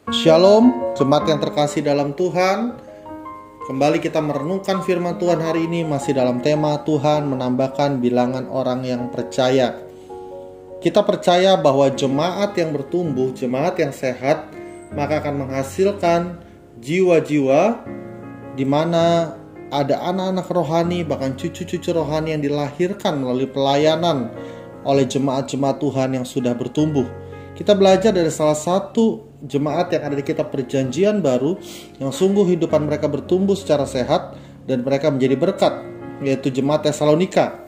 Shalom, jemaat yang terkasih dalam Tuhan. Kembali kita merenungkan firman Tuhan hari ini, masih dalam tema Tuhan menambahkan bilangan orang yang percaya. Kita percaya bahwa jemaat yang bertumbuh, jemaat yang sehat, maka akan menghasilkan jiwa-jiwa di mana ada anak-anak rohani, bahkan cucu-cucu rohani yang dilahirkan melalui pelayanan oleh jemaat-jemaat Tuhan yang sudah bertumbuh. Kita belajar dari salah satu jemaat yang ada di kitab Perjanjian Baru yang sungguh hidupan mereka bertumbuh secara sehat dan mereka menjadi berkat, yaitu jemaat Tesalonika.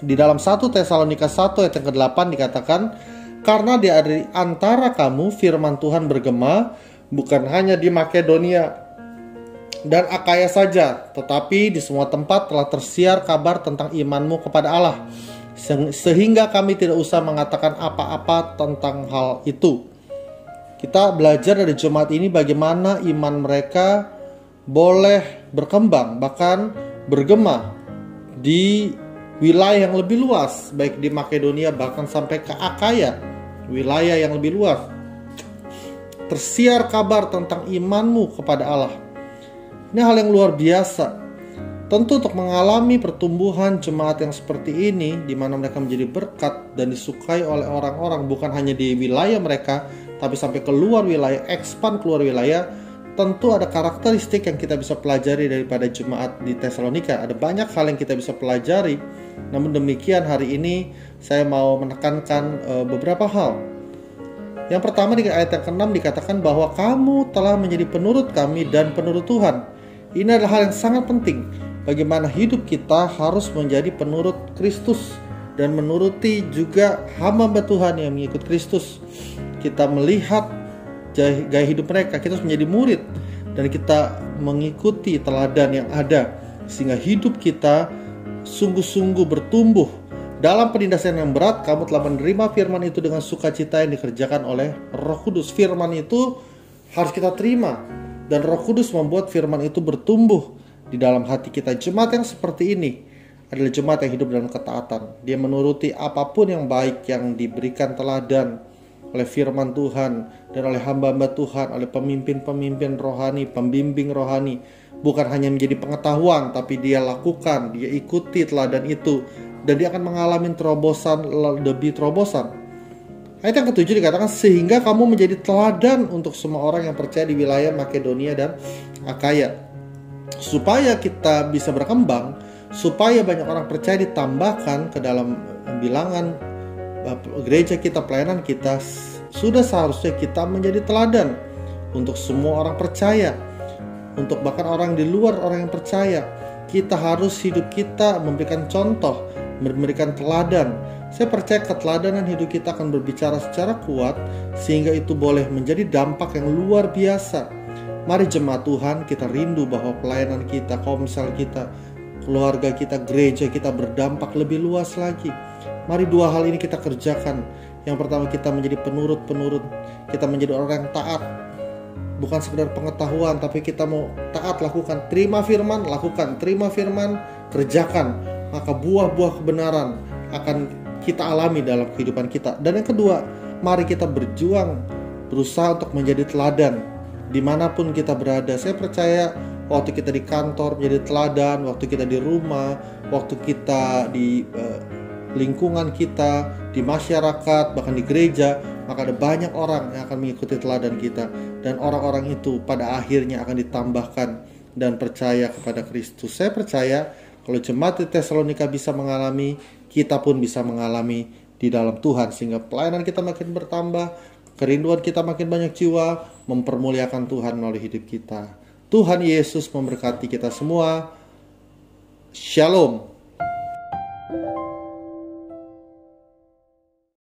Di dalam 1 Tesalonika 1 ayat yang ke-8 dikatakan, "Karena di antara kamu firman Tuhan bergema, bukan hanya di Makedonia dan Akaya saja, tetapi di semua tempat telah tersiar kabar tentang imanmu kepada Allah, sehingga kami tidak usah mengatakan apa-apa tentang hal itu." Kita belajar dari jemaat ini bagaimana iman mereka boleh berkembang, bahkan bergema di wilayah yang lebih luas, baik di Makedonia bahkan sampai ke Akaya, wilayah yang lebih luas. Tersiar kabar tentang imanmu kepada Allah. Ini hal yang luar biasa. Tentu untuk mengalami pertumbuhan jemaat yang seperti ini, di mana mereka menjadi berkat dan disukai oleh orang-orang, bukan hanya di wilayah mereka, tapi sampai keluar wilayah, expand keluar wilayah, tentu ada karakteristik yang kita bisa pelajari daripada jemaat di Tesalonika. Ada banyak hal yang kita bisa pelajari. Namun demikian hari ini saya mau menekankan beberapa hal. Yang pertama di ayat yang ke-6 dikatakan bahwa kamu telah menjadi penurut kami dan penurut Tuhan. Ini adalah hal yang sangat penting. Bagaimana hidup kita harus menjadi penurut Kristus dan menuruti juga hamba Tuhan yang mengikut Kristus. Kita melihat gaya hidup mereka, kita harus menjadi murid dan kita mengikuti teladan yang ada, sehingga hidup kita sungguh-sungguh bertumbuh. Dalam penindasan yang berat, kamu telah menerima firman itu dengan sukacita yang dikerjakan oleh Roh Kudus. Firman itu harus kita terima, dan Roh Kudus membuat firman itu bertumbuh di dalam hati kita. Jemaat yang seperti ini adalah jemaat yang hidup dalam ketaatan. Dia menuruti apapun yang baik yang diberikan teladan oleh firman Tuhan dan oleh hamba-hamba Tuhan, oleh pemimpin-pemimpin rohani, pembimbing rohani. Bukan hanya menjadi pengetahuan, tapi dia lakukan, dia ikuti teladan itu, dan dia akan mengalami terobosan demi terobosan. Ayat yang ke-7 dikatakan, sehingga kamu menjadi teladan untuk semua orang yang percaya di wilayah Makedonia dan Akaya. Supaya kita bisa berkembang, supaya banyak orang percaya ditambahkan ke dalam bilangan gereja kita, pelayanan kita, sudah seharusnya kita menjadi teladan untuk semua orang percaya, untuk bahkan orang di luar orang yang percaya. Kita harus hidup kita memberikan contoh, memberikan teladan. Saya percaya keteladanan hidup kita akan berbicara secara kuat, sehingga itu boleh menjadi dampak yang luar biasa. Mari jemaat Tuhan, kita rindu bahwa pelayanan kita, komsel kita, keluarga kita, gereja kita berdampak lebih luas lagi. Mari dua hal ini kita kerjakan. Yang pertama, kita menjadi penurut-penurut. Kita menjadi orang yang taat. Bukan sekedar pengetahuan, tapi kita mau taat, lakukan. Terima firman, lakukan. Terima firman, kerjakan. Maka buah-buah kebenaran akan kita alami dalam kehidupan kita. Dan yang kedua, mari kita berjuang, berusaha untuk menjadi teladan dimanapun kita berada. Saya percaya waktu kita di kantor menjadi teladan, waktu kita di rumah, waktu kita di lingkungan kita, di masyarakat, bahkan di gereja, maka ada banyak orang yang akan mengikuti teladan kita, dan orang-orang itu pada akhirnya akan ditambahkan dan percaya kepada Kristus. Saya percaya kalau jemaat di Tesalonika bisa mengalami, kita pun bisa mengalami di dalam Tuhan, sehingga pelayanan kita makin bertambah, kerinduan kita makin banyak jiwa, mempermuliakan Tuhan melalui hidup kita. Tuhan Yesus memberkati kita semua. Shalom.